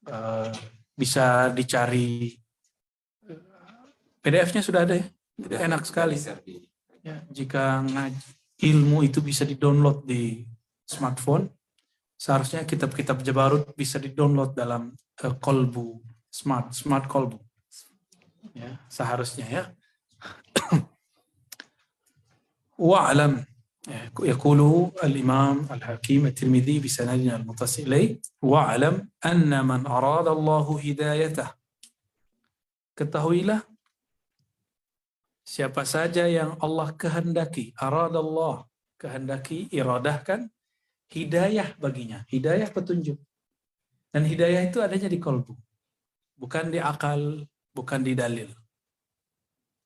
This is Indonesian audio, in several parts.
Eh, bisa dicari, PDF-nya sudah ada ya, enak sekali. Ya, jika ilmu itu bisa di-download di smartphone, seharusnya kitab-kitab Jabarut bisa di-download dalam kolbu, smart kolbu. Ya, seharusnya ya. Wa'lam. يقول الإمام الحكيم الترمذي بسندنا المتصل إليه واعلم أن من أراد الله هدايته, ketahuilah siapa saja yang Allah kehendaki, aradallah, kehendaki, iradahkan hidayah baginya, hidayah petunjuk. Dan hidayah itu adanya di kolbu, bukan di akal, bukan di dalil.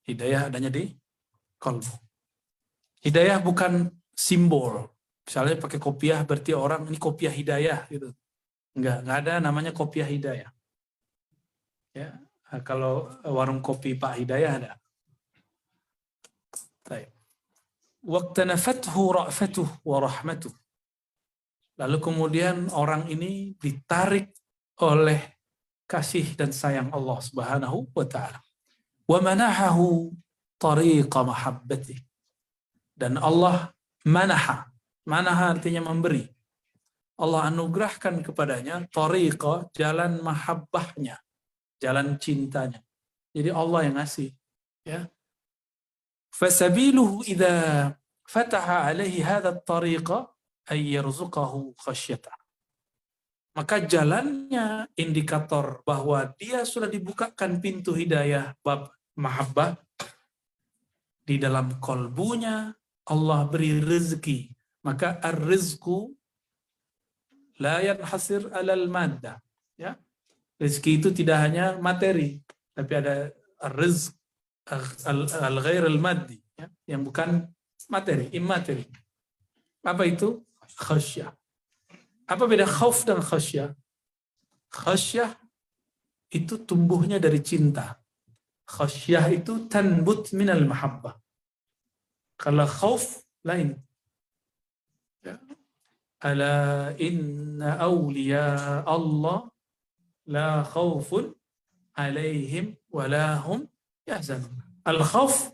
Hidayah adanya di kolbu. Hidayah bukan simbol. Misalnya pakai kopiah berarti orang ini kopiah hidayah gitu. Enggak ada namanya kopiah hidayah. Ya, kalau warung kopi Pak Hidayah ada. Baik. Waqtanafathu ra'fatuh wa rahmatuh. Lalu kemudian orang ini ditarik oleh kasih dan sayang Allah Subhanahu wa taala. Wa manahahu tariqa mahabbatih. Dan Allah manaha artinya memberi. Allah anugerahkan kepadanya tariqa, jalan mahabbahnya, jalan cintanya. Jadi Allah yang ngasih, ya. Fasabiluhu idza fataha alaihi hadha at-tariqa ay yarzuqahu khasyata. Maka jalannya indikator bahwa dia sudah dibukakan pintu hidayah bab mahabbah, di dalam kolbunya Allah beri rezeki. Maka ar-rizqu la yanhasir alal maddah, ya. Rezeki itu tidak hanya materi, tapi ada rizq al-ghair al-maddi, ya, yang bukan materi, immateri. Apa itu? Khasyah. Apa beda khauf dan khasyah? Khasyah itu tumbuhnya dari cinta. Khasyah itu tanbut minal mahabbah. Kalau khauf lain. Ya. Ala inna awliya Allah la khaufun alaihim wa la hum yahzanun. Al-khauf,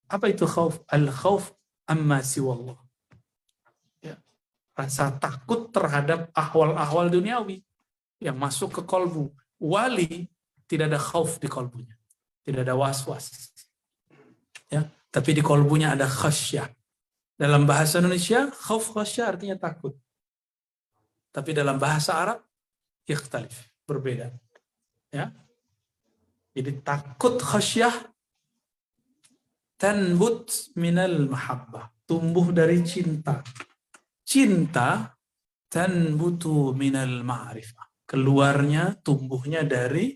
apa itu khauf? Al-khauf amma siwallah. Ya. Rasa takut terhadap ahwal-ahwal duniawi yang masuk ke kolbu. Wali tidak ada khauf di kolbunya. Tidak ada was-was. Ya. Tapi di kolbunya ada khasyah. Dalam bahasa Indonesia, khauf khasyah artinya takut. Tapi dalam bahasa Arab, ikhtalif, berbeda. Ya. Jadi takut khasyah tanbut minal mahabbah, tumbuh dari cinta. Cinta tanbutu minal ma'rifah, keluarnya, tumbuhnya dari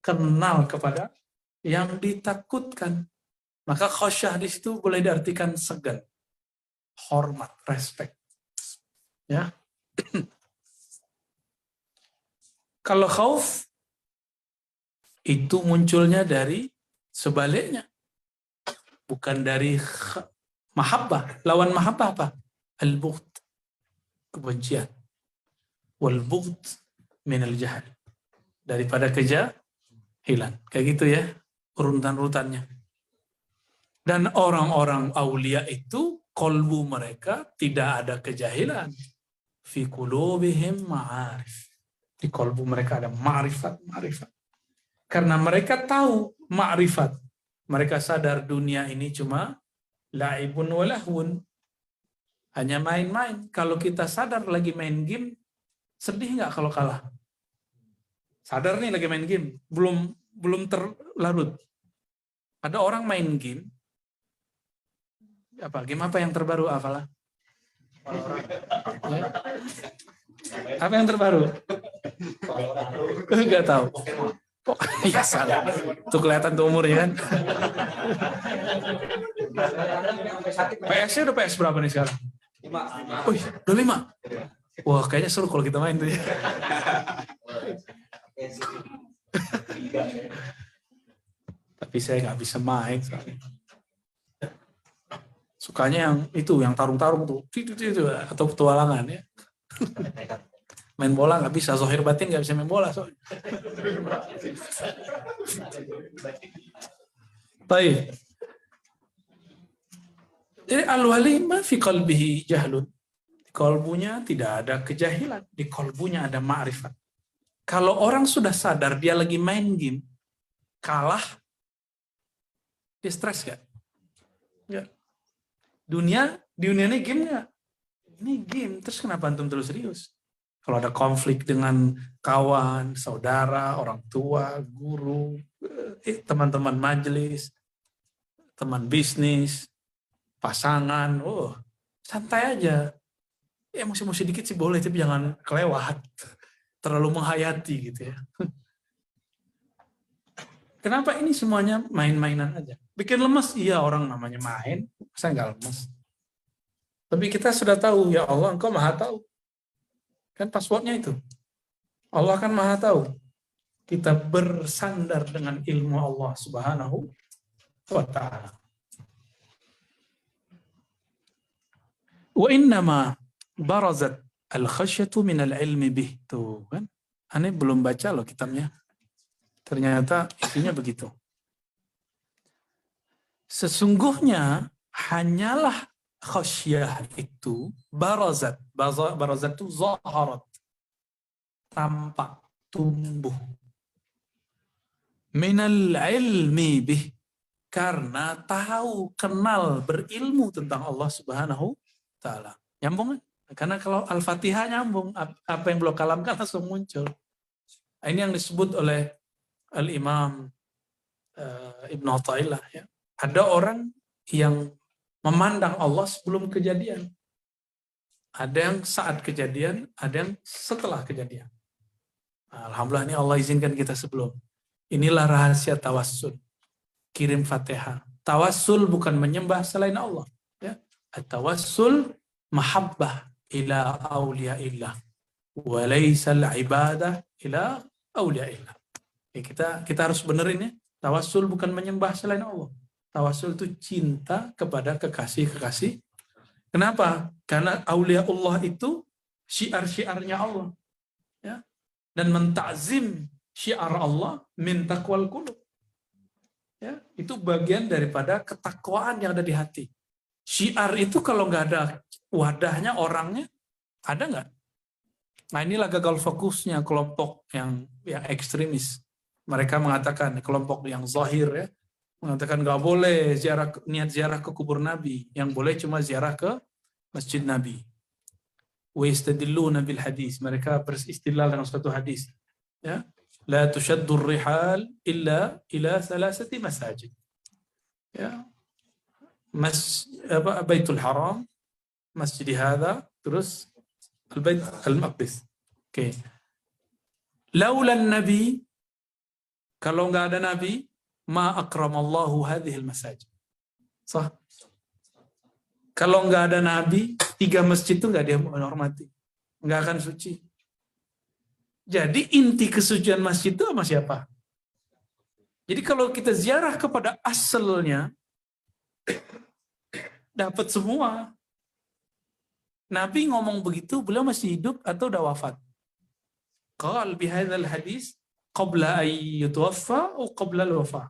kenal kepada yang ditakutkan. Maka khasyah di situ boleh diartikan segan, hormat, respect. Ya. Kalau khauf itu munculnya dari sebaliknya, bukan dari mahabbah. Lawan mahabbah apa? Al-bughd, kebencian. Wal-bughd minal jahal, daripada kejahilan. Kayak gitu ya urutan-urutannya. Dan orang-orang aulia itu kolbu mereka tidak ada kejahilan. Fi qulubihim ma'arif. Di kolbu mereka ada ma'rifat. Karena mereka tahu ma'rifat. Mereka sadar dunia ini cuma la'ibun wa lahwun. Hanya main-main. Kalau kita sadar lagi main game, sedih nggak kalau kalah? Sadar nih lagi main game, belum terlarut. Ada orang main game, game apa yang terbaru, apalah? Ya. Apa yang terbaru? Enggak tahu. Oh, iya salah. Tuh kelihatan tuh umurnya kan. PS-nya udah PS berapa nih sekarang? 5. Wih, udah 5. Wah, kayaknya seru kalau kita main tuh ya. Tapi saya nggak bisa main soalnya. Sukanya yang itu, yang tarung-tarung tuh, atau petualangan ya. Main bola nggak bisa, zahir batin nggak bisa main bola. Baik. Jadi al-wali ma fi qalbihi jahlun. Di kalbunya tidak ada kejahilan, di kalbunya ada ma'rifat. Kalau orang sudah sadar dia lagi main game, kalah, dia stres gak? Enggak. Di dunia ini game nggak? Ini game, terus kenapa antum terus serius? Kalau ada konflik dengan kawan, saudara, orang tua, guru, teman-teman majelis, teman bisnis, pasangan, santai aja. Emosi-emosi dikit sih boleh, tapi jangan kelewat. Terlalu menghayati gitu ya. Kenapa ini semuanya main-mainan aja? Bikin lemas, iya orang namanya main, saya nggak lemas. Tapi kita sudah tahu, ya Allah engkau maha tahu. Kan passwordnya itu. Allah kan maha tahu. Kita bersandar dengan ilmu Allah subhanahu wa ta'ala. Wa innama barazat al-khasyatu minal ilmi bih. Tuh kan. Aneh belum baca loh kitabnya. Ternyata isinya begitu. Sesungguhnya hanyalah khasyah itu barazat. Barazat itu zaharat. Tampak, tumbuh. Minal ilmi bih. Karena tahu, kenal, berilmu tentang Allah subhanahu wa ta'ala. Nyambung kan? Karena kalau Al-Fatihah nyambung, apa yang belum kalamkan langsung muncul. Ini yang disebut oleh Al-Imam Ibn Athaillah. Ya. Ada orang yang memandang Allah sebelum kejadian. Ada yang saat kejadian, ada yang setelah kejadian. Alhamdulillah ini Allah izinkan kita sebelum. Inilah rahasia tawassul. Kirim Fatihah. Tawassul bukan menyembah selain Allah. Ya. Tawassul mahabbah ila awliyaillah. Walaysal ibadah ila awliyaillah. Kita harus benerin ya. Tawassul bukan menyembah selain Allah. Tawassul itu cinta kepada kekasih-kekasih. Kenapa? Karena aulia Allah itu syiar-syiarnya Allah. Ya. Dan mentakzim syiar Allah min taqwal qulub. Ya, itu bagian daripada ketakwaan yang ada di hati. Syiar itu kalau nggak ada wadahnya, orangnya, ada nggak? Nah inilah gagal fokusnya kelompok yang ekstremis. Mereka mengatakan, kelompok yang zahir ya, mengatakan nggak boleh niat ziarah ke kubur Nabi, yang boleh cuma ziarah ke Masjid Nabi. Wa yastadilluna bil hadis, mereka beristilal dengan suatu hadis. Ya, la tushaddur rihal illa ila thalathati masajid. Ya, Baitul Haram, Masjid hadha, terus Al-Bait Al-Maqdis. Oke. Laulan Nabi, kalau nggak ada Nabi, ma akramallahu hadhil masajid. Sah? Kalau nggak ada Nabi, 3 masjid itu nggak dia menghormati. Nggak akan suci. Jadi inti kesucian masjid itu sama siapa? Jadi kalau kita ziarah kepada asalnya, dapat semua. Nabi ngomong begitu, beliau masih hidup atau udah wafat? Qal bihadzal hadis qabla ay yutawaffa atau qabla al-wafa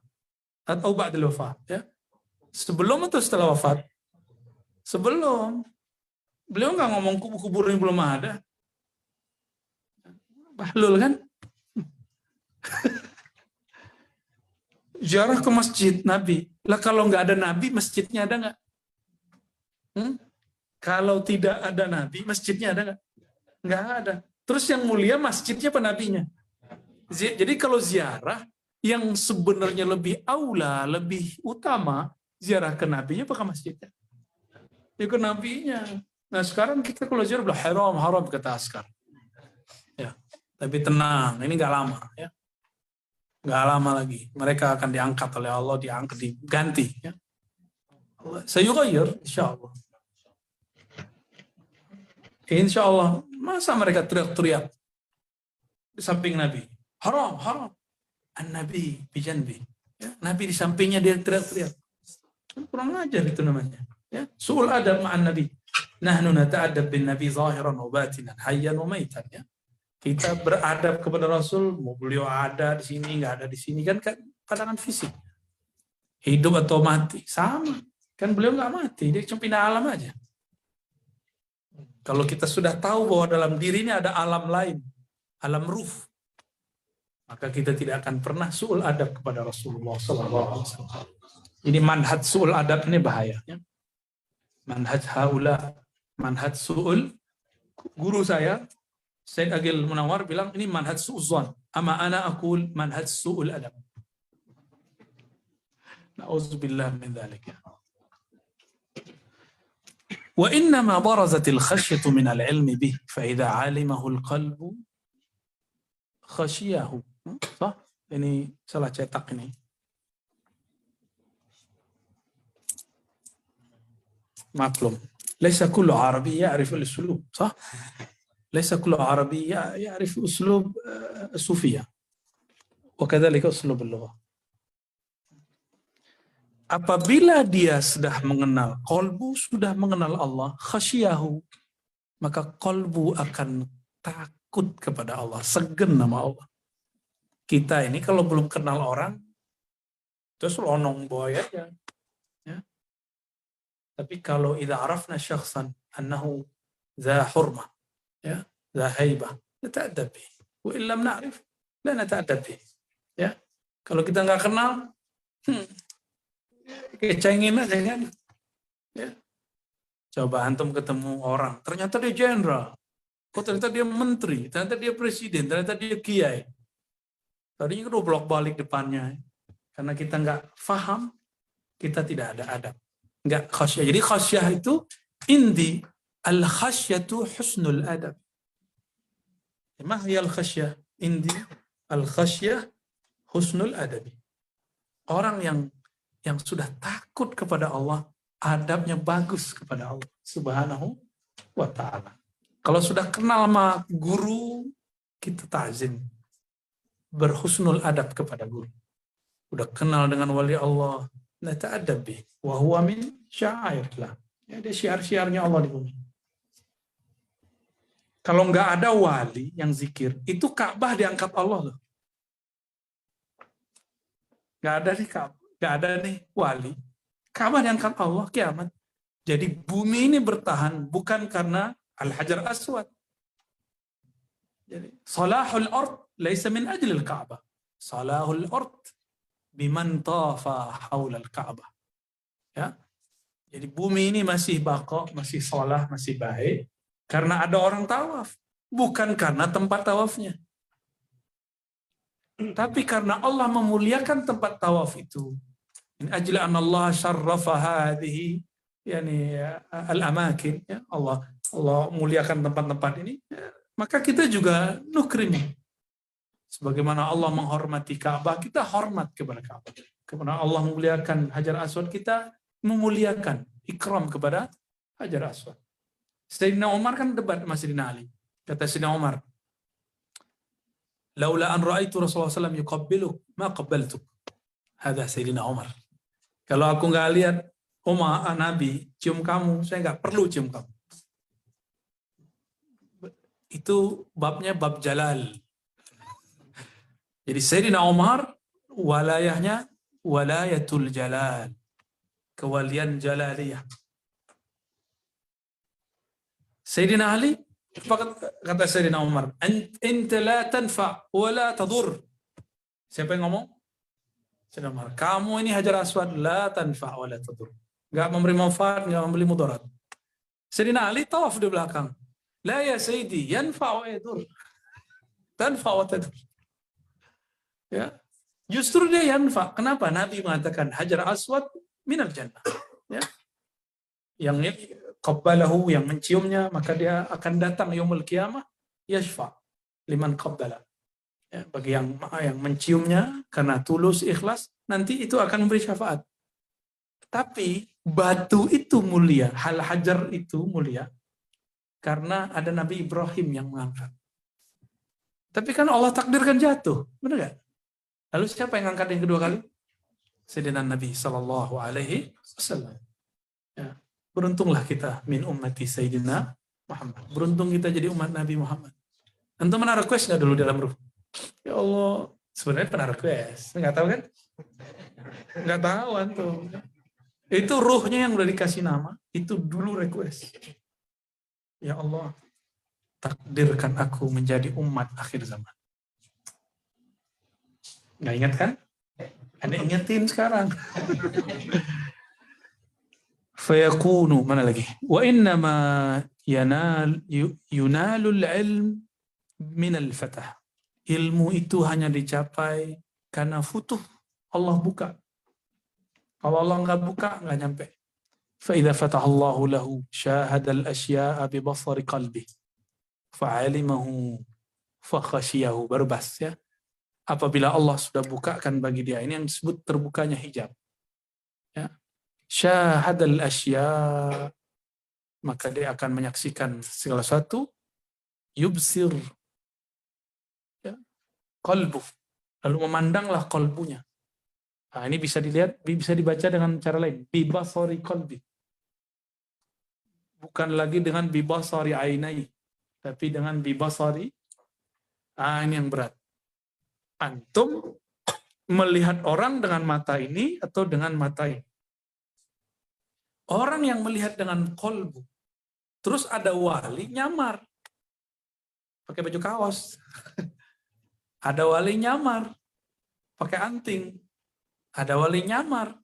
atau ba'da al-wafa, ya. Sebelum atau setelah wafat? Sebelum. Beliau nggak ngomong kubur yang belum ada. Bahlul kan? Ziarah ke masjid Nabi. Lah kalau nggak ada Nabi, masjidnya ada nggak? Kalau tidak ada Nabi, masjidnya ada nggak? Nggak ada. Terus yang mulia masjidnya apa nabinya? Jadi kalau ziarah, yang sebenarnya lebih aula, lebih utama, ziarah ke nabinya apa ke masjidnya? Ya ke nabinya. Nah sekarang kita kalau ziarah, haram kata Askar. Ya, tapi tenang, ini nggak lama. Ya. Nggak lama lagi. Mereka akan diangkat oleh Allah, diganti. Ya. Sayughayyir, insyaAllah. Insya Allah, masa mereka teriak-teriak di samping Nabi? Haram. An-Nabi bijanbi. Ya, Nabi di sampingnya dia teriak-teriak. Kurang ajar itu namanya. Ya, su'ul adab ma'an Nabi. Nahnu nata'adab bin Nabi zahiran wa batinan, hayyan wa maitan. Ya. Kita beradab kepada Rasul, mau beliau ada di sini, nggak ada di sini, kan pandangan fisik. Hidup atau mati, sama. Kan beliau nggak mati, dia cuma pindah alam aja. Kalau kita sudah tahu bahwa dalam diri ini ada alam lain, alam ruh, maka kita tidak akan pernah su'ul adab kepada Rasulullah SAW. Ini manhaj su'ul adab ini bahaya. Manhaj haula, manhaj su'ul. Guru saya, Syed Agil Munawar bilang, ini manhaj su'uzwan. Ama ana aqul manhaj su'ul adab. Na'udzubillah min dzalika. Wa innama barazatil khasyatu min al-ilmi bih, fa idza 'alimahu al-qalbu khasyiyahu. Sah? Ini salah cetak ini. Maklum. Laisa kullu Arabi ya'rifu al-uslub, sah? Laisa kullu Arabi ya'rifu uslub sufiyah. Wa kadzalika uslub al-lughah. Apabila dia sudah mengenal, qalbu sudah mengenal Allah, khasyiyahu, maka qalbu akan takut kepada Allah, segen nama Allah. Kita ini kalau belum kenal orang, terus lonong boy aja. Ya. Tapi kalau idza arafna syakhsan annahu dha hurmah, ya, dha haibah, nata'addab bih. Wa in lam na'rif, la nata'addab bih. Ya. Kalau kita nggak kenal, kecengin aja kan. Ya. Coba antum ketemu orang, ternyata dia jenderal, kok ternyata dia menteri, ternyata dia presiden, ternyata dia kiai. Tadinya kan bolak-balik depannya. Karena kita nggak faham, kita tidak ada adab. Nggak khasyah. Jadi khasyah itu indi al-khasyatu husnul adab. Ma hiya al-khasyah? Indi al-khasyah husnul adabi. Orang yang sudah takut kepada Allah, adabnya bagus kepada Allah Subhanahu wa ta'ala. Kalau sudah kenal sama guru, kita ta'zim, berhusnul adab kepada guru. Udah kenal dengan wali Allah, nata'adab bih, wa huwa min sya'airillah. Ya, ada syiar-syiarnya Allah di bumi. Kalau nggak ada wali yang zikir, itu Ka'bah diangkat Allah loh. Nggak ada nih Ka'bah. Gak ada nih wali. Ka'bah diangkat Allah kiamat. Jadi bumi ini bertahan bukan karena Al-Hajar Aswad. Jadi salahul ard laisa min ajli al-Ka'bah. Salahul ard biman tafa haula al-Ka'bah. Ya. Jadi bumi ini masih baqa, masih salah, masih baik karena ada orang tawaf, bukan karena tempat tawafnya. Tapi karena Allah memuliakan tempat tawaf itu, in ajli anna Allah syarrafa hadhihi yani al-amakin, ya, Allah muliakan tempat-tempat ini, ya, maka kita juga nukrimi. Sebagaimana Allah menghormati Ka'bah, kita hormat kepada Ka'bah. Kepada Allah memuliakan Hajar Aswad, kita memuliakan, ikram kepada Hajar Aswad. Sayyidina Umar kan debat sama Sayyidina Ali. Kata Sayyidina Umar, laula an ra'aitu Rasulullah SAW yuqabbiluk, ma qabbaltuk. Hadha Sayyidina Umar. Kalau aku nggak lihat Nabi cium kamu, saya nggak perlu cium kamu. Itu babnya bab jalal. Jadi Sayyidina Umar walayahnya walayatul jalal, kewalian jalaliyah. Sayyidina Ali, kata Sayyidina Umar, anta la tanfa wa la tadur. Siapa yang ngomong? Sayyidina Umar, kamu ini Hajar Aswad la tanfa wa la tadur. Enggak memberi manfaat, enggak memberi mudarat. Sayyidina Ali tawaf di belakang. La ya Sayyidi, yanfa wa yadur. Tanfa wa tadur. Ya. Justru dia yanfa. Kenapa? Nabi mengatakan Hajar Aswad minal jannah. Ya. Yang qabbalahu, yang menciumnya, maka dia akan datang yaumul qiyamah yashfa liman qabbala. Ya, bagi yang menciumnya karena tulus ikhlas, nanti itu akan memberi syafaat. Tapi batu itu mulia, hal hajar itu mulia karena ada Nabi Ibrahim yang mengangkat. Tapi kan Allah takdirkan jatuh, benar gak? Lalu siapa yang angkat yang kedua kali? Sayyidina Nabi sallallahu alaihi wasallam. Ya. Beruntunglah kita min ummati Sayyidina Muhammad. Beruntung kita jadi umat Nabi Muhammad. Antum pernah request nggak dulu dalam ruh? Ya Allah, sebenarnya pernah request. Nggak tahu kan? Nggak tahu antum. Itu ruhnya yang udah dikasih nama, itu dulu request. Ya Allah, takdirkan aku menjadi umat akhir zaman. Nggak ingat kan? Anda ingetin sekarang. Fayakunu, mana lagi? Wa innama yunalul ilm minal fatah. Ilmu itu hanya dicapai karena futuh. Allah buka. Kalau Allah nggak buka, nggak nyampe. فإذا فتح الله له شاهد الأشياء ببصر قلبه فعلمه فخشيه, berbas ya. Apabila Allah sudah bukakan bagi dia, ini yang disebut terbukanya hijab. Ya. Syahadal asya, maka dia akan menyaksikan segala sesuatu. Yubsir, ya, qalbu, lalu memandanglah qalbunya. Nah, ini bisa dilihat, bisa dibaca dengan cara lain. Bibasari qalbi. Bukan lagi dengan bibasari ainai, tapi dengan bibasari. Ini yang berat. Antum melihat orang dengan mata ini atau dengan mata ini. Orang yang melihat dengan qalbu, terus ada wali nyamar pakai baju kaos. Ada wali nyamar pakai anting. Ada wali nyamar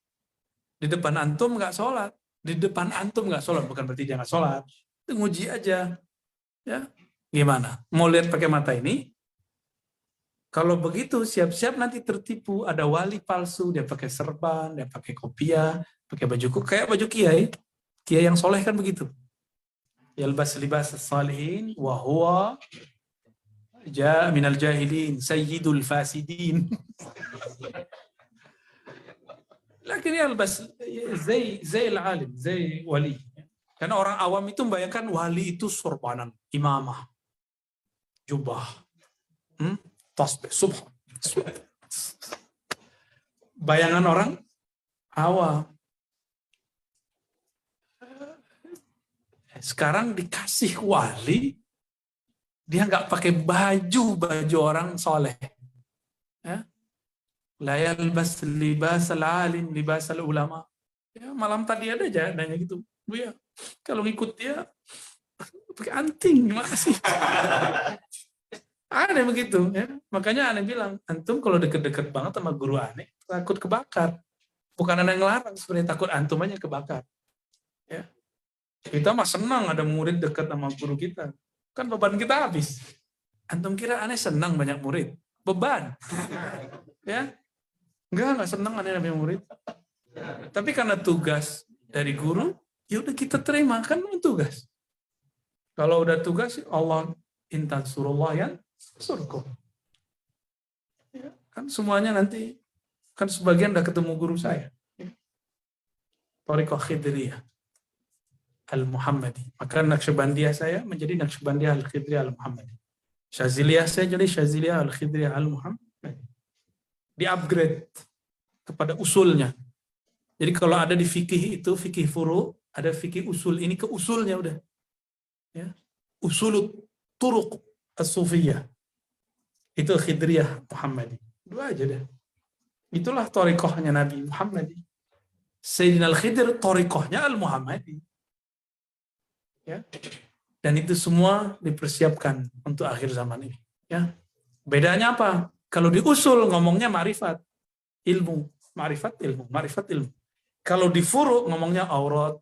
di depan antum nggak sholat. Di depan antum nggak sholat, bukan berarti dia nggak sholat. Itu nguji aja. Ya, gimana? Mau lihat pakai mata ini? Kalau begitu siap-siap nanti tertipu. Ada wali palsu, dia pakai serban, dia pakai kopiah, pakai baju kayak baju kiai. Kiai yang soleh kan begitu. Yalbas libas salihin wa huwa minal jahilin sayyidul fasidin. Lakin yalbas zai al-alim, zai wali. Karena orang awam itu membayangkan wali itu sorbanan, imamah, jubah, tasbih, subhan. Bayangan orang awam. Sekarang dikasih wali, dia nggak pakai baju orang soleh. Ya. La yalbas libas al-alim, libas al-ulama. Ya, malam tadi ada aja nanya gitu. Bu ya, kalau ngikut dia pakai anting, makasih. Aneh begitu. Ya. Makanya aneh bilang, antum kalau deket-deket banget sama guru aneh, takut kebakar. Bukan aneh ngelarang, sebenarnya takut antum aja kebakar. Ya. Kita mah senang ada murid dekat sama guru kita. Kan beban kita habis. Antum kira aneh senang banyak murid? Beban. Ya, enggak senang aneh banyak murid. Tapi karena tugas dari guru, ya udah kita terima, kan tugas. Kalau udah tugas, Allah intan surullah ya surga. Ya, kan semuanya nanti, kan sebagian udah ketemu guru saya. Thariqah Khidriyah Al-Muhammadi. Maka Naqsyabandiyah saya menjadi Naqsyabandiyah Al-Khidriyah Al-Muhammadi. Syaziliyah saya jadi Syaziliyah Al-Khidriyah Al-Muhammadi. Di-upgrade kepada usulnya. Jadi kalau ada di fikih itu, fikih furu, ada fikih usul. Ini ke usulnya udah. Ya. Usulut turuq as-sufiyah. Itu Khidriyah Muhammadi. Dua aja deh. Itulah thariqahnya Nabi Muhammadi. Sayyidina Al-Khidr thariqahnya Al-Muhammadi. Ya. Dan itu semua dipersiapkan untuk akhir zaman ini. Ya. Bedanya apa? Kalau di usul ngomongnya ma'rifat, ilmu, ma'rifat ilmu, ma'rifat ilmu. Kalau di furu ngomongnya aurat,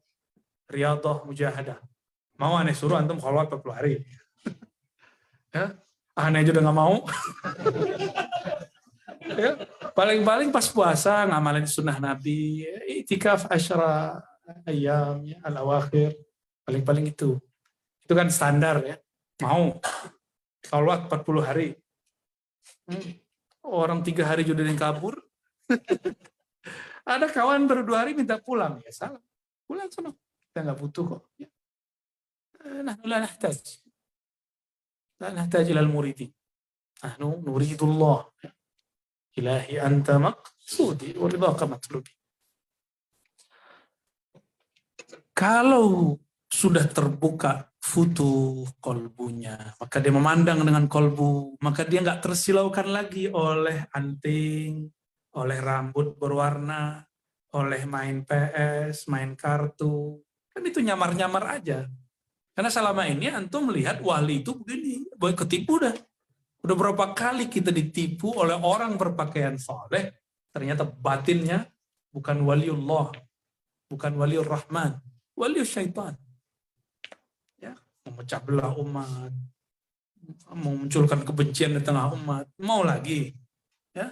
riyadhah, mujahadah. Mau aneh suruh antum kholwat 40 hari. Ya. Aneh aja udah nggak mau. Ya. Paling-paling pas puasa ngamalin sunnah Nabi, itikaf asyara ayam, ya, al-awakhir. Paling-paling itu. Itu kan standar ya. Mau. Kholwat 40 hari. Orang 3 hari juga yang kabur. Ada kawan baru 2 hari minta pulang. Ya salah. Pulang sana. Kita nggak butuh kok. Ya. Nahnu la nahtaj. La nahtaj ilal muridin. Nahnu nuridullah. Ilahi anta maqsudi wa ridhaka matlubi. Kalau sudah terbuka futuh kolbunya, maka dia memandang dengan kolbu, maka dia nggak tersilaukan lagi oleh anting, oleh rambut berwarna, oleh main PS, main kartu. Kan itu nyamar-nyamar aja. Karena selama ini antum melihat wali itu begini, boy ketipu dah. Udah berapa kali kita ditipu oleh orang berpakaian saleh, ternyata batinnya bukan waliullah, bukan waliur rahman, waliur syaitan. Ya, memecah belah umat, memunculkan kebencian di tengah umat. Mau lagi, ya.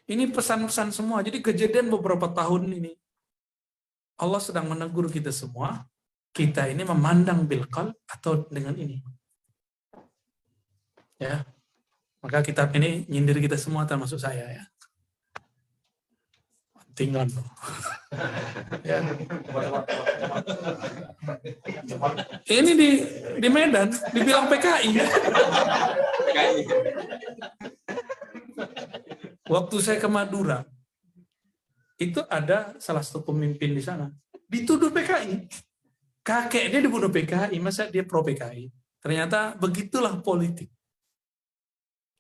Ini pesan-pesan semua. Jadi kejadian beberapa tahun ini, Allah sedang menegur kita semua. Kita ini memandang bilqal atau dengan ini. Ya, maka kitab ini nyindir kita semua termasuk saya ya. Tinggal. Ya. Ini di Medan dibilang PKI. Waktu saya ke Madura, itu ada salah satu pemimpin di sana dituduh PKI. Kakeknya dibunuh PKI, masa dia pro PKI? Ternyata begitulah politik.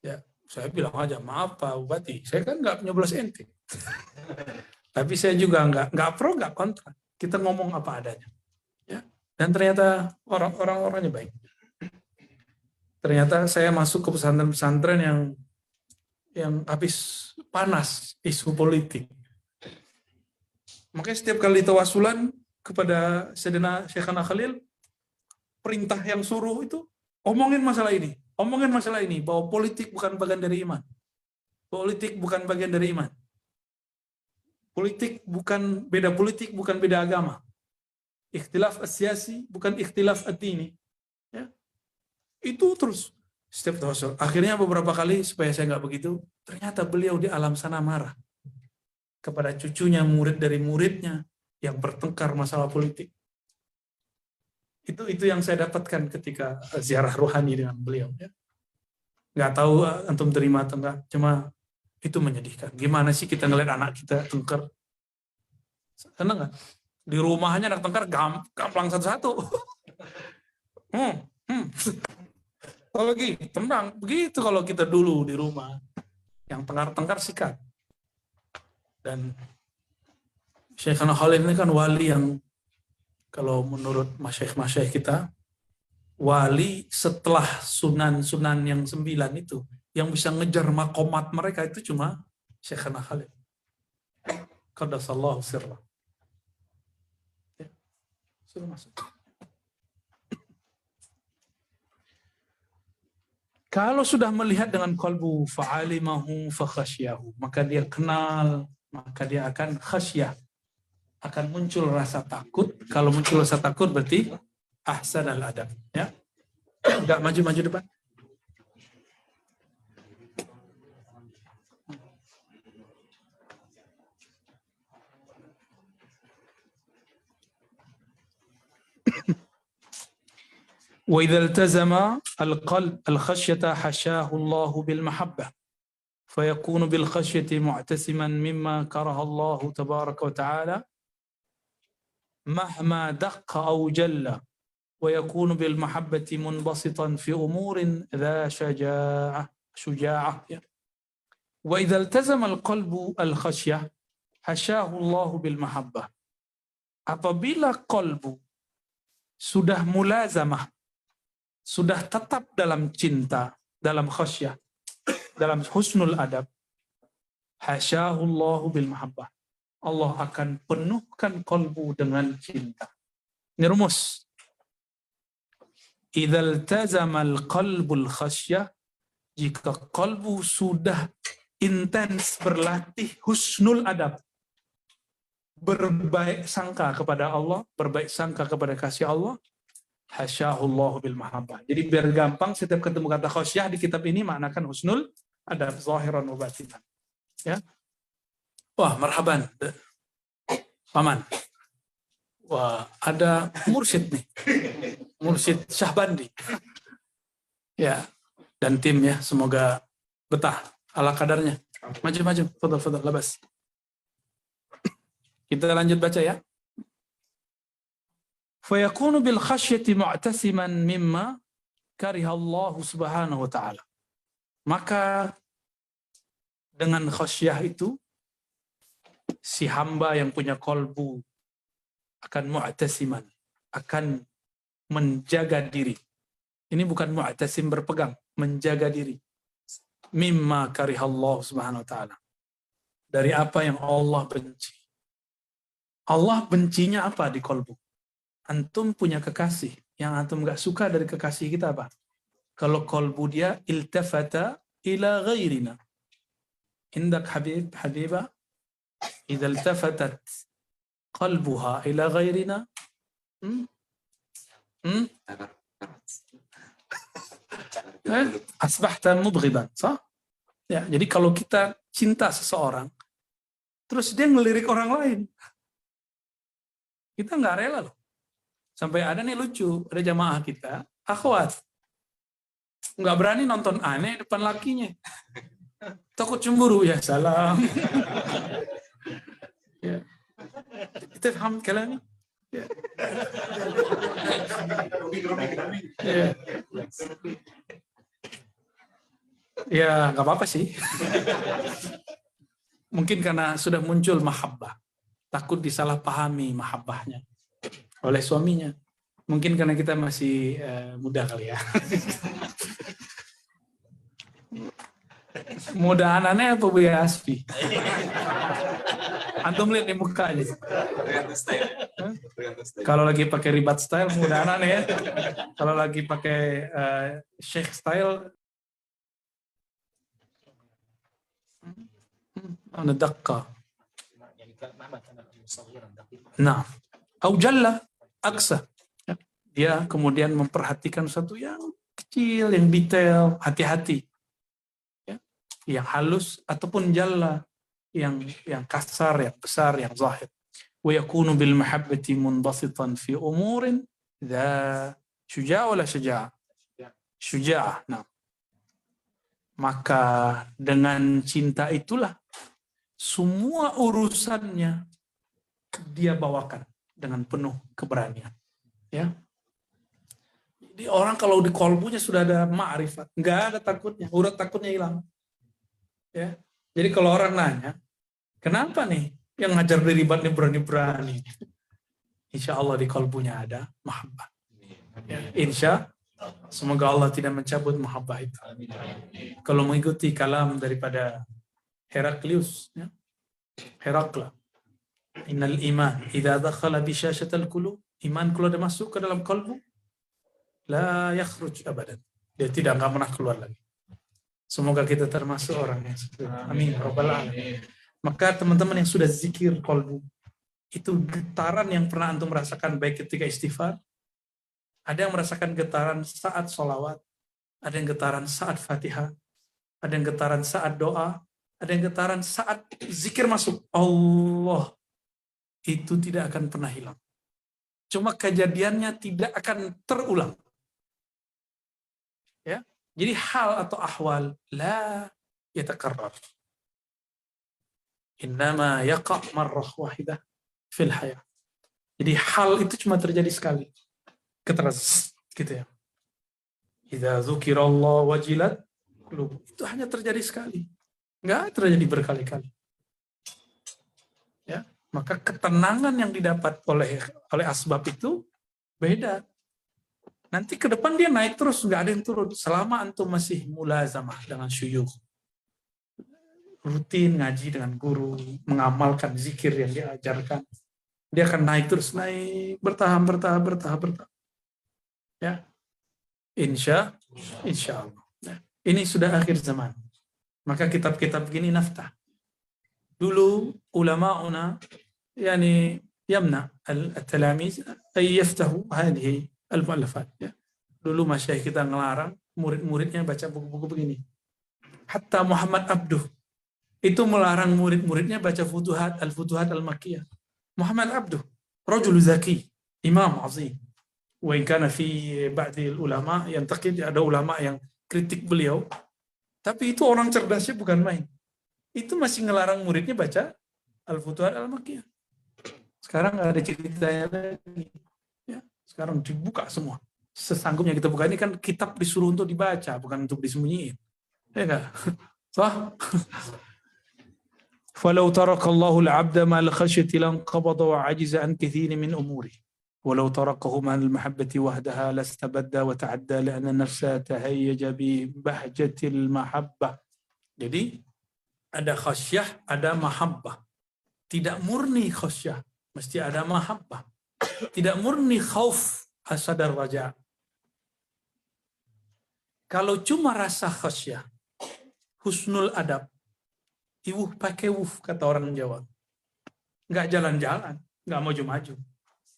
Ya, saya bilang aja, maaf Pak Bupati, saya kan nggak nyoblos ente. Tapi saya juga nggak pro, nggak kontra. Kita ngomong apa adanya. Ya. Dan ternyata orang-orangnya baik. Ternyata saya masuk ke pesantren-pesantren yang habis panas isu politik. Makanya setiap kali tawasulan kepada Sayyidina Syekhana Khalil, perintah yang suruh itu, omongin masalah ini, bahwa politik bukan bagian dari iman. Politik bukan bagian dari iman. Politik bukan beda agama. Ikhtilaf asyasi bukan ikhtilaf ad-dini. Ya. Itu terus setiap tawasul. Akhirnya beberapa kali supaya saya nggak begitu, ternyata beliau di alam sana marah kepada cucunya, murid dari muridnya yang bertengkar masalah politik. Itu yang saya dapatkan ketika ziarah rohani dengan beliau. Ya. Nggak tahu antum terima atau enggak, cuma itu menyedihkan. Gimana sih kita ngeliat anak kita tengkar? Senang nggak? Di rumahnya anak tengkar gampang satu-satu. Kalau lagi tenang, begitu kalau kita dulu di rumah. Yang tengkar-tengkar sikat. Dan Syekhana Khalil ini kan wali yang kalau menurut masyaikh kita, wali setelah sunan-sunan yang 9 itu, yang bisa ngejar makomat mereka itu cuma Syekhana Khalil. Qaddasallahu sirra. Ya, sudah masuk. Kalau sudah melihat dengan qalbu fa'alimahu fakhasyahu, maka dia kenal, maka dia akan khasyah. Akan muncul rasa takut. Kalau muncul rasa takut berarti ahsan al-adab. Ya. Enggak maju-maju depan. وإذا التزم القلب الخشية حشاه الله بالمحبة فيكون بالخشية معتسما مما كره الله تبارك وتعالى مهما دق أو جل ويكون بالمحبة منبسطا في أمور ذا شجاعة وإذا التزم القلب الخشية حشاه الله بالمحبة. Apabila qalbu sudah mulazamah, sudah tetap dalam cinta, dalam khasyah, dalam husnul adab, hasyahullahu bil mahabbah. Allah akan penuhkan qalbu dengan cinta. Ini rumus. Idzal tazamal qalbul khasyah, jika qalbu sudah intens berlatih husnul adab, berbaik sangka kepada Allah, berbaik sangka kepada kasih Allah, hasyahullahu bil mahabbah. Jadi biar gampang setiap ketemu kata khasyah di kitab ini maknakan husnul adab zahiran wa batinan. Ya. Wah, marhaban. Paman. Wah, ada mursyid nih. Mursyid Syahbandi. Ya, dan tim ya, semoga betah ala kadarnya. Maju, fadal, labas. Kita lanjut baca ya. Fayakunu bil khasyati mu'tasiman mimma kariha Allah Subhanahu wa taala. Maka dengan khasyah itu si hamba yang punya kolbu akan mu'tasiman, akan menjaga diri. Ini bukan mu'tasim berpegang, menjaga diri. Mimma karihallahu subhanahu wa ta'ala. Dari apa yang Allah benci. Allah bencinya apa di kolbu? Antum punya kekasih, yang antum gak suka dari kekasih kita apa? Kalau kolbu dia iltafata ila ghairina. Indak habib, habibah, idza iltafatat qalbuha ila ghairina, asbahta mubghidan, sah? Ya, jadi kalau kita cinta seseorang, terus dia ngelirik orang lain, kita nggak rela loh. Sampai ada nih lucu, ada jamaah kita, akhwat, nggak berani nonton aneh depan lakinya, takut cemburu, ya salam. Ya. Kita paham kalami? Ya. Ya. Ya, nggak apa-apa sih. Mungkin karena sudah muncul mahabbah. Takut disalahpahami mahabbahnya oleh suaminya. Mungkin karena kita masih muda kali ya. Muda anaknya apa Bu Asfi? Antum lihat di mukanya. Kalau lagi pakai ribat style muda anaknya ya. Kalau lagi pakai sheikh style nadaqqa. Nah, au jalla aksa. Dia kemudian memperhatikan sesuatu yang kecil, yang detail, hati-hati. Ya, yang halus ataupun jalla, yang kasar, yang besar, yang zahir. Wa yakunu bil mahabbati munbasitan fi umurin dha syuja' wala syuja'. Syuja'. Nah. Maka dengan cinta itulah semua urusannya dia bawakan dengan penuh keberanian. Ya. Jadi orang kalau di kolbunya sudah ada ma'rifat, nggak ada takutnya, urat takutnya hilang. Ya. Jadi kalau orang nanya, kenapa nih yang ngajar di ribat nih berani-berani? Insya Allah di kolbunya ada mahabbah. Ya. Insya semoga Allah tidak mencabut mahabbah itu. Kalau mengikuti kalam daripada Heraklius, ya. Herakla. Innal iman idza dakhala bi syashatil qulub, iman kalau dia masuk ke dalam kalbu, la yakhruj abadan. Dia tidak akan pernah keluar lagi. Semoga kita termasuk orangnya. Amin rabbal alamin. Maka teman-teman yang sudah zikir kalbu, itu getaran yang pernah antum merasakan baik ketika istighfar, ada yang merasakan getaran saat sholawat, ada yang getaran saat Fatihah, ada yang getaran saat doa, ada yang getaran saat zikir masuk. Allah itu tidak akan pernah hilang. Cuma kejadiannya tidak akan terulang. Ya, jadi hal atau ahwal la yatakarrar. Innama yaqa' marrah wahidah fil hayat. Jadi hal itu cuma terjadi sekali. Keteras gitu ya. Idza dzukirallahu wajilat qulub. Itu hanya terjadi sekali. Enggak terjadi berkali-kali. Ya, maka ketenangan yang didapat oleh asbab itu beda. Nanti ke depan dia naik terus, nggak ada yang turun. Selama antum masih mulazamah dengan syuyukh, rutin ngaji dengan guru, mengamalkan zikir yang diajarkan, dia akan naik terus, naik bertahap. Ya, insya Allah. Nah, ini sudah akhir zaman. Maka kitab-kitab begini naftah. Dulu ulama'una yani yamna al-talamiz ay yaftahu hadhihi al-mu'allafat. Ya. Dulu masyayikh kita ngelarang murid-muridnya baca buku-buku begini. Hatta Muhammad Abduh itu melarang murid-muridnya baca al-Futuhat al-Makkiyah. Muhammad Abduh, rajul zaki, imam azim. Wa in kana fi ba'di ulama yantaqid, ada ulama yang kritik beliau. Tapi itu orang cerdasnya bukan main. Itu masih ngelarang muridnya baca al-Futuhat al-Makkiyah. Sekarang nggak ada ceritanya lagi. Ya. Sekarang dibuka semua. Sesanggupnya kita buka. Ini kan kitab disuruh untuk dibaca, bukan untuk disembunyiin. Ya enggak? Sah? Falau tarakallahu al-'abda ma'al khasyati lanqabada wa 'ajiza an katsirin min umuri. Walau tarakahu ma'al mahabbati wahdaha lastabadda wa ta'adda li'anna nafsa tahayyaja bi bahjatil mahabbah. Jadi ada khasyah, ada mahabbah. Tidak murni khasyah, mesti ada mahabbah. Tidak murni khauf, asadar raja. Kalau cuma rasa khasyah, husnul adab, iwuh pakai wuh, kata orang Jawa. Nggak jalan-jalan, nggak maju-maju.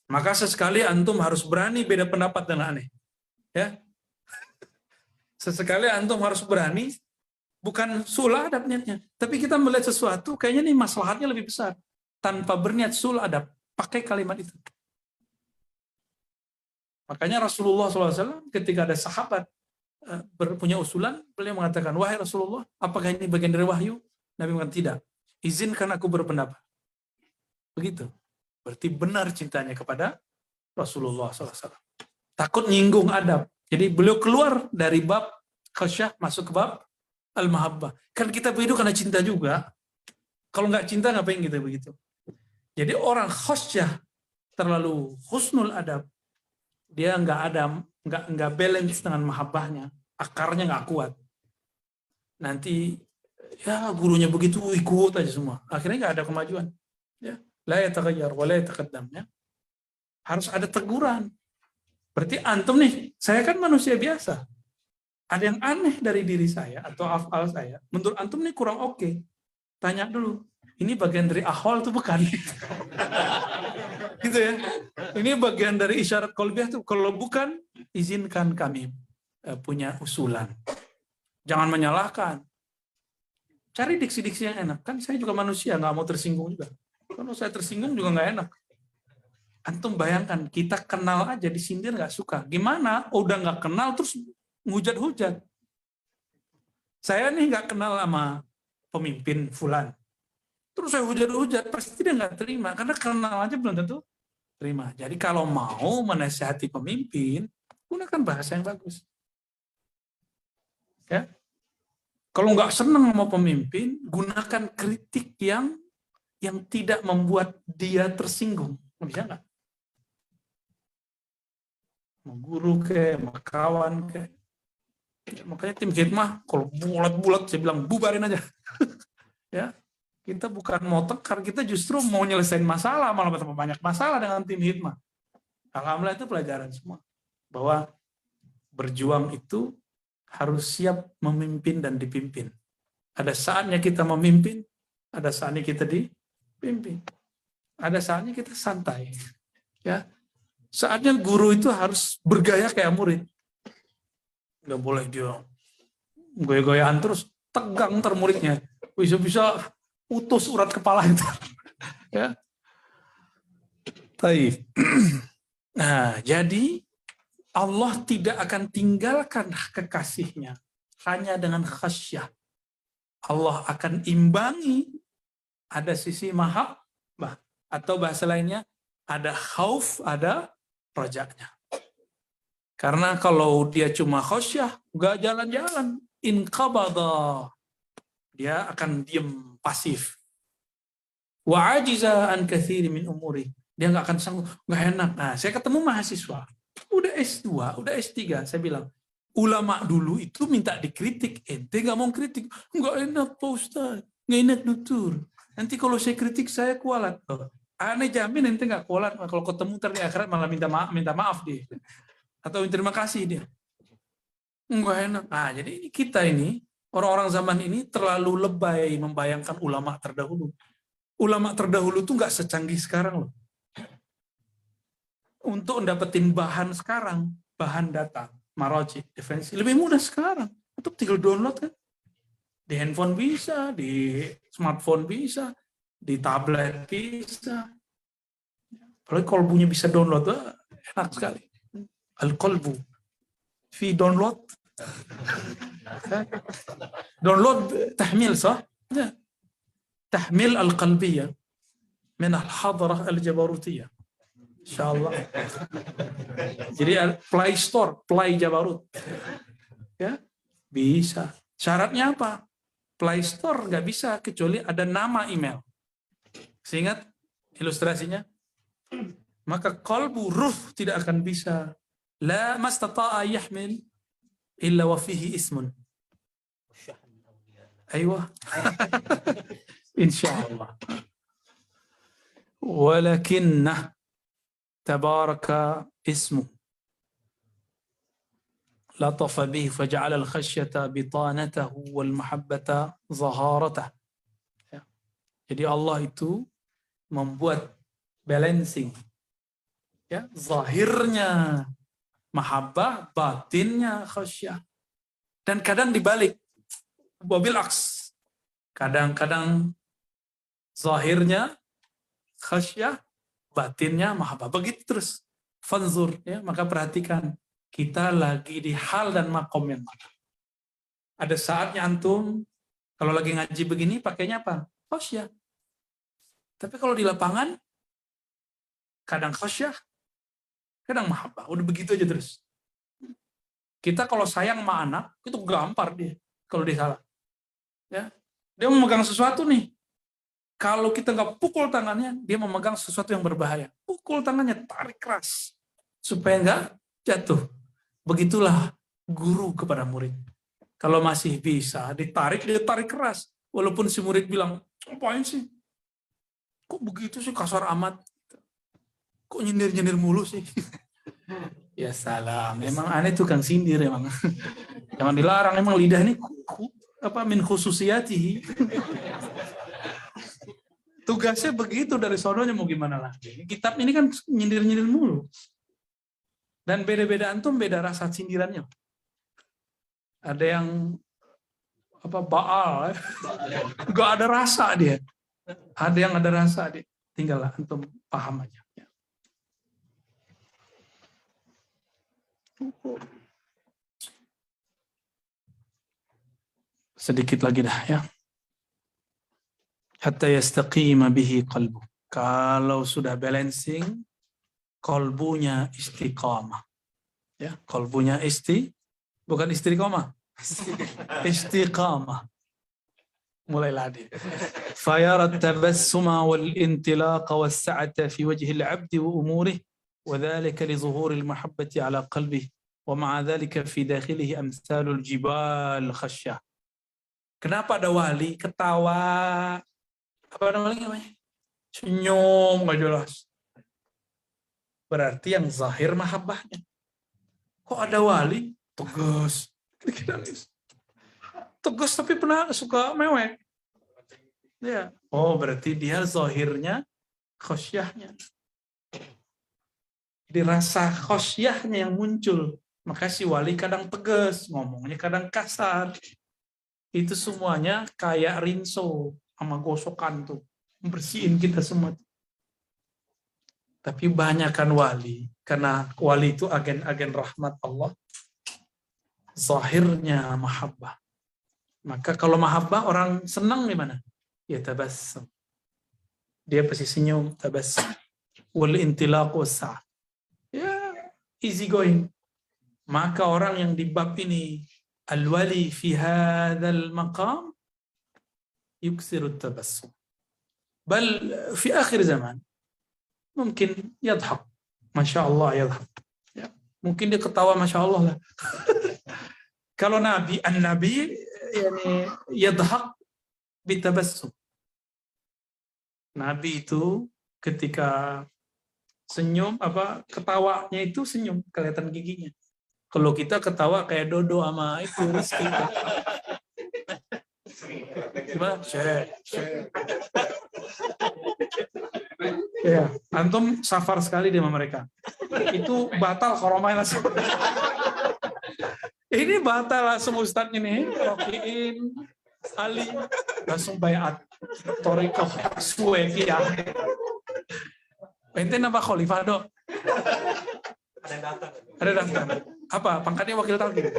Maka sesekali antum harus berani beda pendapat dengan aneh. Ya, sesekali antum harus berani, bukan sul adab niatnya, tapi kita melihat sesuatu, kayaknya nih maslahatnya lebih besar. Tanpa berniat sul adab, pakai kalimat itu. Makanya Rasulullah SAW ketika ada sahabat punya usulan, beliau mengatakan, wahai Rasulullah, apakah ini bagian dari wahyu? Nabi mengatakan, tidak. Izinkan aku berpendapat. Begitu. Berarti benar cintanya kepada Rasulullah SAW. Takut nyinggung adab. Jadi beliau keluar dari bab khasyah, masuk ke bab al-mahabbah. Kan kita begitu karena cinta juga. Kalau nggak cinta, ngapain kita begitu? Jadi orang khasyah, terlalu husnul adab, dia nggak balance dengan mahabbahnya, akarnya nggak kuat. Nanti ya gurunya begitu ikut aja semua, akhirnya nggak ada kemajuan. Ya, la yataghayyar wa la yataqaddam, ya. Harus ada teguran. Berarti antum nih, saya kan manusia biasa. Ada yang aneh dari diri saya atau afal saya, menurut antum nih kurang oke. Tanya dulu, ini bagian dari ahwal tuh bukan? Gitu ya. Ini bagian dari isyarat qalbiyah tuh. Kalau bukan, izinkan kami punya usulan. Jangan menyalahkan. Cari diksi-diksi yang enak. Kan saya juga manusia, nggak mau tersinggung juga. Kalau saya tersinggung juga nggak enak. Antum bayangkan, kita kenal aja disindir nggak suka. Gimana? Udah nggak kenal terus ngujat-hujat. Saya nih nggak kenal sama pemimpin fulan. Terus saya hujat-hujat, pasti dia nggak terima. Karena kenal aja belum tentu terima. Jadi kalau mau menasihati pemimpin, gunakan bahasa yang bagus. Ya. Kalau nggak senang sama pemimpin, gunakan kritik yang tidak membuat dia tersinggung. Bisa nggak? Mau guru ke, mau kawan ke. Makanya tim khidmah, kalau bulat-bulat saya bilang bubarin aja. Ya, kita bukan mau tekar, kita justru mau nyelesain masalah, malah betapa banyak masalah dengan tim khidmah. Alhamdulillah itu pelajaran semua. Bahwa berjuang itu harus siap memimpin dan dipimpin. Ada saatnya kita memimpin, ada saatnya kita dipimpin. Ada saatnya kita santai. Ya. Saatnya guru itu harus bergaya kayak murid. Nggak boleh dia goyah-goyahan terus, tegang ntar muridnya. Bisa-bisa putus urat kepala itu. Ya. Taib. Nah, jadi Allah tidak akan tinggalkan kekasihnya hanya dengan khasyah. Allah akan imbangi, ada sisi mahabbah, atau bahasa lainnya ada khauf, ada rajaknya. Karena kalau dia cuma khasyah, nggak jalan-jalan, inqabada, dia akan diam pasif. Wa ajiza an katsiri min umuri, dia nggak akan sanggup, nggak enak. Nah, saya ketemu mahasiswa udah S2, udah S3, saya bilang, ulama dulu itu minta dikritik, ente nggak mau kritik, nggak enak Pak Ustaz, nggak enak dokter, nanti kalau saya kritik saya kualat. Aneh jamin ente nggak kualat, kalau ketemu ntar di akhirat malah minta maaf dia, atau terima kasih dia, nggak enak. Nah, jadi kita ini orang-orang zaman ini terlalu lebay membayangkan ulama terdahulu. Ulama terdahulu tuh nggak secanggih sekarang loh. Untuk dapetin bahan sekarang, bahan data, maraji, referensi, lebih mudah sekarang. Untuk tinggal download kan. Di handphone bisa, di smartphone bisa, di tablet bisa. Kalau kolbunya bisa download, enak sekali. Al-qalbu fi download. Download tahmil, sah? Tahmil al-qalbiyah min al-hadrah al-jabarutiyah. Insyaallah. Jadi Play Store, Play Jabarut. Ya, bisa. Syaratnya apa? Play Store nggak bisa kecuali ada nama email. Seingat ilustrasinya? Maka qalbu ruh tidak akan bisa. La mastata'a yahmil illa wa fihi ismun. Aywa. Insyaallah. Walakinnah tabaraka ismu. لطف به فجعل الخشية بطانته والمحبة ظهارته. Jadi Allah itu membuat balancing, ya, zahirnya mahabbah, batinnya khasyah. Dan kadang dibalik, wabil aks, kadang-kadang zahirnya khasyah, batinnya mahabbah, begitu terus. Fanzur, ya, maka perhatikan kita lagi di hal dan makom yang mana. Ada saatnya antum kalau lagi ngaji begini pakainya apa? Khasyah. Tapi kalau di lapangan kadang khasyah, kadang mahabbah. Udah begitu aja terus. Kita kalau sayang sama anak itu gampar dia kalau dia salah. Ya. Dia memegang sesuatu nih. Kalau kita nggak pukul tangannya, dia memegang sesuatu yang berbahaya. Pukul tangannya, tarik keras supaya nggak jatuh. Begitulah guru kepada murid. Kalau masih bisa ditarik, dia tarik keras. Walaupun si murid bilang, ngapain sih? Kok begitu sih, kasar amat? Kok nyindir-nyindir mulu sih? Ya salam, memang aneh tukang sindir emang. Jangan dilarang, emang lidah ini apa min khususiyatihi. Tugasnya begitu, dari sononya mau gimana lagi. Kitab ini kan nyindir-nyindir mulu. Dan beda-beda antum beda rasa sindirannya. Ada yang apa baal, gak ada rasa dia. Ada yang ada rasa dia. Tinggallah antum paham aja. Sedikit lagi dah ya. Hatta yastaqima bihi qalbu. Kalau sudah balancing, qalbunya istiqamah. Ya, qalbunya bukan istiqamah. Istiqamah. Mulailah dia. Fayara tabassuma wal intilaqa was sa'ata fi wajhi al-'abdi wa umurihi wa dhalika li zuhuri al-mahabbati 'ala qalbihi wa ma'a dhalika fi dakhilihi amsalul jibal khasyah. Kenapa ada wali ketawa? Apa namanya? Senyum nggak jelas. Berarti yang zahir mahabbahnya. Kok ada wali tegas? Tegas tapi pernah suka mewek. Ya. Oh, berarti dia zahirnya khosyahnya. Jadi rasa khosyahnya yang muncul. Maka si wali kadang tegas, ngomongnya kadang kasar. Itu semuanya kayak rinso sama gosokan tuh. Membersihin kita semua. Tapi banyak kan wali. Karena wali itu agen-agen rahmat Allah. Zahirnya mahabbah. Maka kalau mahabbah orang senang di mana? Ya tabassum. Dia pasti senyum, tabassum. Wal intilaq wasa'. Ya, easy going. Maka orang yang di bab ini al-wali fi hadzal maqam yuksiru tabassum. Bal fi akhir zaman mungkin yadhak. Masya Allah yadhak. Ya. Mungkin dia ketawa Masya Allah lah. Kalau Nabi, an-Nabi yani yadhak bitabassum. Nabi itu ketika senyum apa ketawanya itu senyum, kelihatan giginya. Kalau kita ketawa kayak Dodo sama itu Rizky. Gimana? Syekh. Ya, antum safar sekali sama mereka. Itu batal koromai langsung. Ini batal langsung Ustadz ini. Rokiin, Ali, langsung bayat. Toriko, Suwekiyah. Ente nambah khalifah dok? Ada daftar. Apa? Pangkatnya wakil talqin.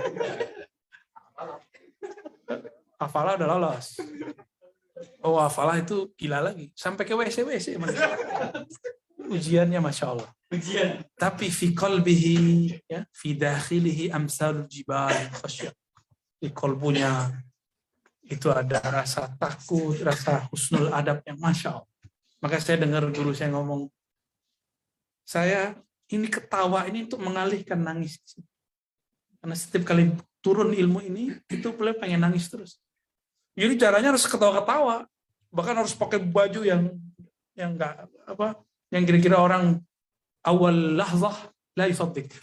Hafalah udah lolos. Oh, hafalah itu gila lagi. Sampai ke WC. Ujiannya Masya Allah. Tapi fi qalbihi, ya, fi dakhilihi amsalul jibal khasyah. Di kolbunya itu ada rasa takut, rasa husnul adab yang masya Allah. Maka saya dengar guru saya ngomong, saya ini ketawa ini untuk mengalihkan nangis. Karena setiap kali turun ilmu ini, itu boleh pengen nangis terus. Jadi caranya harus ketawa-ketawa, bahkan harus pakai baju yang enggak apa, yang kira-kira orang awal lahzah la yusaddiq.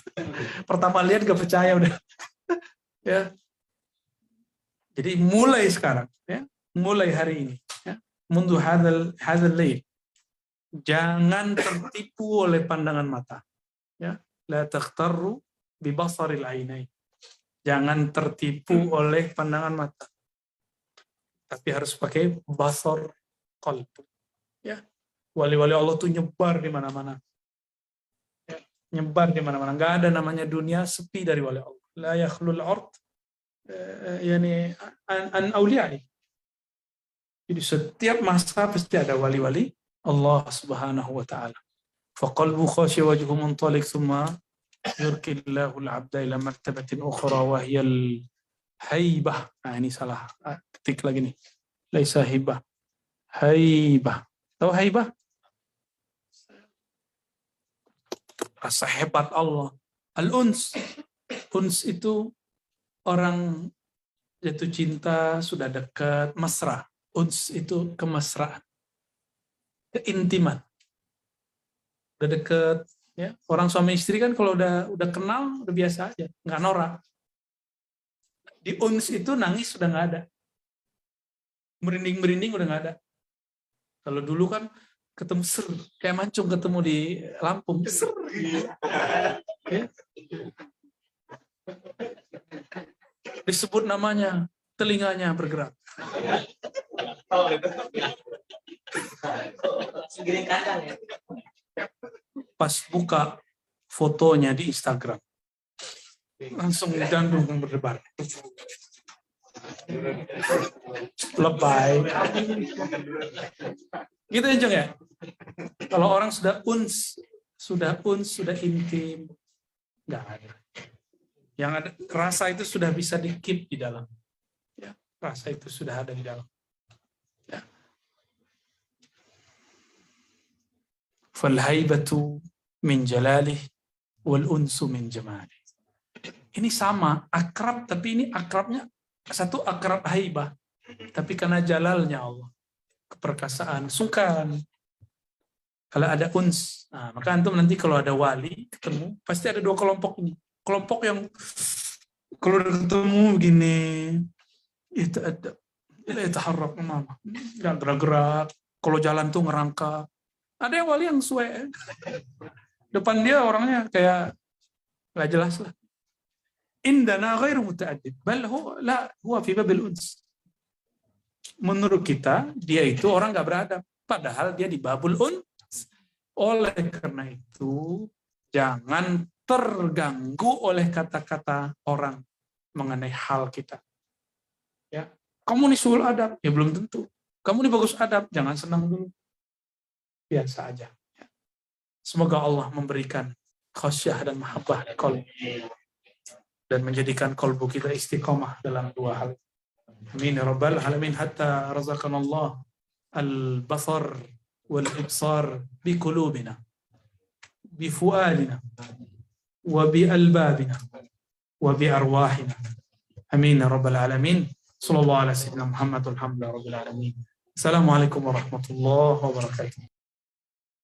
Pertama lihat gak percaya udah. Ya. Jadi mulai sekarang, ya, mulai hari ini, ya, mundu hadzal lail, jangan tertipu oleh pandangan mata, ya, la taghtarru bi basaril ainain. Jangan tertipu oleh pandangan mata, tapi harus pakai basar qalb, ya. Wali-wali Allah tuh nyebar di mana-mana, ya, nyebar di mana-mana. Nggak ada namanya dunia sepi dari wali Allah. La yakhlul ard yani an awliyai. Jadi setiap masa pasti ada wali-wali Allah Subhanahu wa taala. Fa qalbu khashi wajhu muntaliq thumma yurkillahu al-'abda ila martabatin ukhra wa hiya al-haibah. Nah, ini salah ketik lagi nih. Laisa hibah. Haibah. Tahu haibah? Rasa hebat Allah. Al-uns. Uns itu orang jatuh cinta, sudah dekat, mesra. Uns itu kemesraan, keintiman, udah deket, ya. Orang suami istri kan kalau udah kenal udah biasa aja, nggak norak. Di uns itu nangis sudah nggak ada, merinding udah nggak ada. Kalau dulu kan ketemu ser, kayak mancung ketemu di Lampung, ser, ya. Disebut namanya, telinganya bergerak. Pas buka fotonya di Instagram, langsung jantung berdebar. Lebay. Gitu ya, Jeng, ya? Kalau orang sudah sudah intim, nggak ada. Yang ada rasa itu sudah bisa di-keep di dalam. Ya, rasa itu sudah ada di dalam. Ya. Fal haibatu min jalalih wal unsu min jamalih. Ini sama, akrab, tapi ini akrabnya satu akrab haibah, tapi karena jalalnya Allah, keperkasaan, sungkan. Kalau ada uns, nah, maka antum nanti kalau ada wali ketemu, pasti ada dua kelompok ini. Kelompok yang kalau ketemu begini, itu ada, taharrab, nggak gerak-gerak. Kalau jalan tuh ngerangkak. Ada yang wali yang suwe, depan dia orangnya kayak nggak jelas lah. Indana ghairu muta'addib, bal huwa fi babil uns. Menurut kita dia itu orang nggak beradab, padahal dia di babul uns. Oleh karena itu jangan terganggu oleh kata-kata orang mengenai hal kita. Ya, kamu nih suul adab, ya belum tentu. Kamu nih bagus adab, jangan senang dulu. Biasa aja. Ya. Semoga Allah memberikan khasyah dan mahabbah di qalb dan menjadikan qalbu kita istiqomah dalam dua hal. Amin ya rabbal alamin, hatta razaqanallah al-basar wal ibsar bi qulubina bi fuadina وبألبابنا وبأرواحنا أمين رب العالمين صلى الله على سيدنا محمد والحمد لله رب العالمين. السلام عليكم ورحمة الله وبركاته.